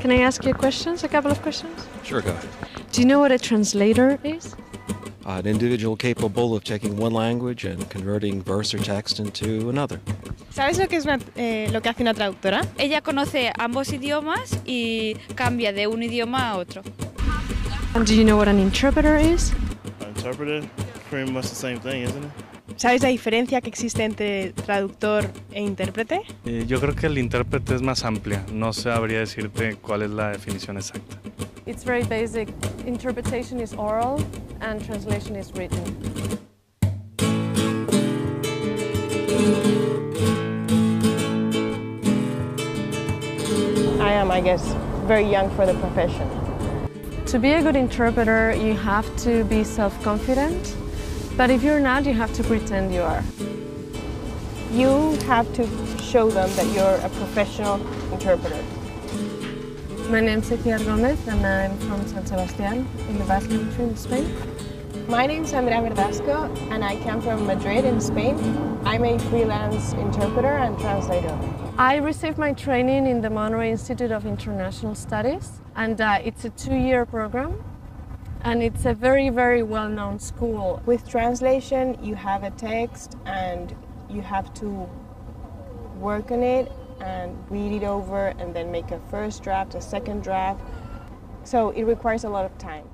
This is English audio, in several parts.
Can I ask you a couple of questions? Sure, go ahead. Do you know what a translator is? An individual capable of taking one language and converting verse or text into another. ¿Sabes lo que es lo que hace una traductora? Ella conoce ambos idiomas y cambia de un idioma a otro. And do you know what an interpreter is? An interpreter? Pretty much the same thing, isn't it? ¿Sabes la diferencia que existe entre traductor e intérprete? Yo creo que el intérprete es más amplia, no sabría decirte cuál es la definición exacta. It's very basic. Interpretation is oral and translation is written. I am, I guess, very young for the profession. To be a good interpreter, you have to be self-confident. But if you're not, you have to pretend you are. You have to show them that you're a professional interpreter. My name's Ekiar Gomez and I'm from San Sebastián in the Basque Country in Spain. My name's Andrea Verdasco and I come from Madrid in Spain. I'm a freelance interpreter and translator. I received my training in the Monterey Institute of International Studies, and it's a 2-year program. And it's a very, very well-known school. With translation, you have a text and you have to work on it and read it over and then make a first draft, a second draft. So it requires a lot of time.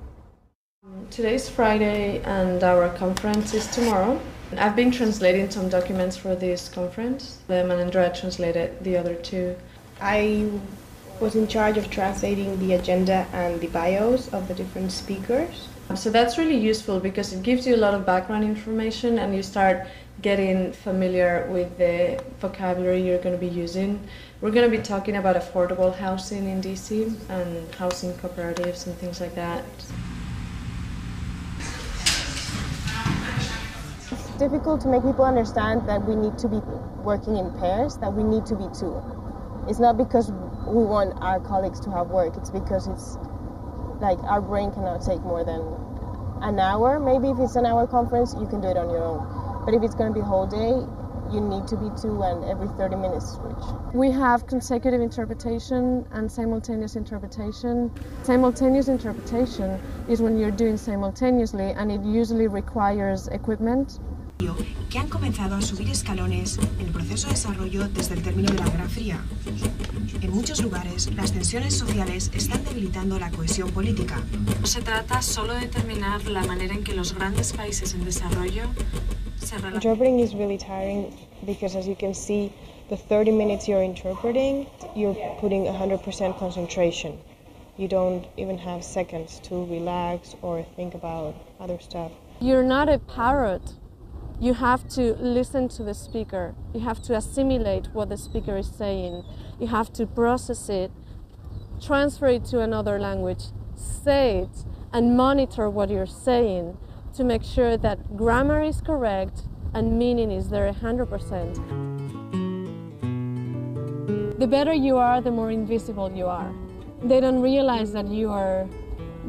Today's Friday and our conference is tomorrow. I've been translating some documents for this conference. Them and Andrea translated the other 2. I was in charge of translating the agenda and the bios of the different speakers. So that's really useful because it gives you a lot of background information and you start getting familiar with the vocabulary you're going to be using. We're going to be talking about affordable housing in DC and housing cooperatives and things like that. It's difficult to make people understand that we need to be working in pairs, that we need to be 2. It's not because we want our colleagues to have work, it's because it's like our brain cannot take more than an hour. Maybe if it's an hour conference, you can do it on your own. But if it's going to be a whole day, you need to be 2 and every 30 minutes switch. We have consecutive interpretation and simultaneous interpretation. Simultaneous interpretation is when you're doing simultaneously and it usually requires equipment. Que han comenzado a subir escalones en el proceso de desarrollo desde el término de la Guerra Fría. En muchos lugares, las tensiones sociales están debilitando la cohesión política. No se trata solo de determinar la manera en que los grandes países en desarrollo se relacionan. Interpreting is really tiring because, as you can see, the 30 minutes you're interpreting, you're putting 100% concentration. You don't even have seconds to relax or think about other stuff. You're not a parrot. You have to listen to the speaker. You have to assimilate what the speaker is saying. You have to process it, transfer it to another language, say it, and monitor what you're saying to make sure that grammar is correct and meaning is there 100%. The better you are, the more invisible you are. They don't realize that you are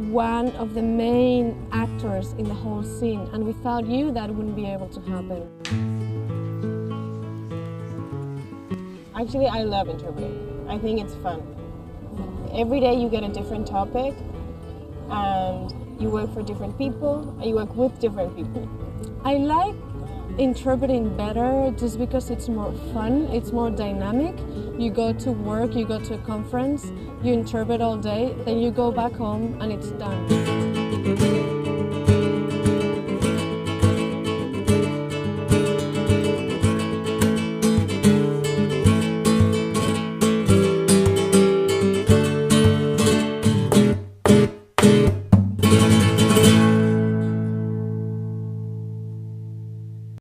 one of the main actors in the whole scene, and without you that wouldn't be able to happen. Actually, I love interpreting. I think it's fun. Every day you get a different topic and you work for different people and you work with different people. I like interpreting better just because it's more fun, it's more dynamic. You go to work, you go to a conference, you interpret all day, then you go back home and it's done.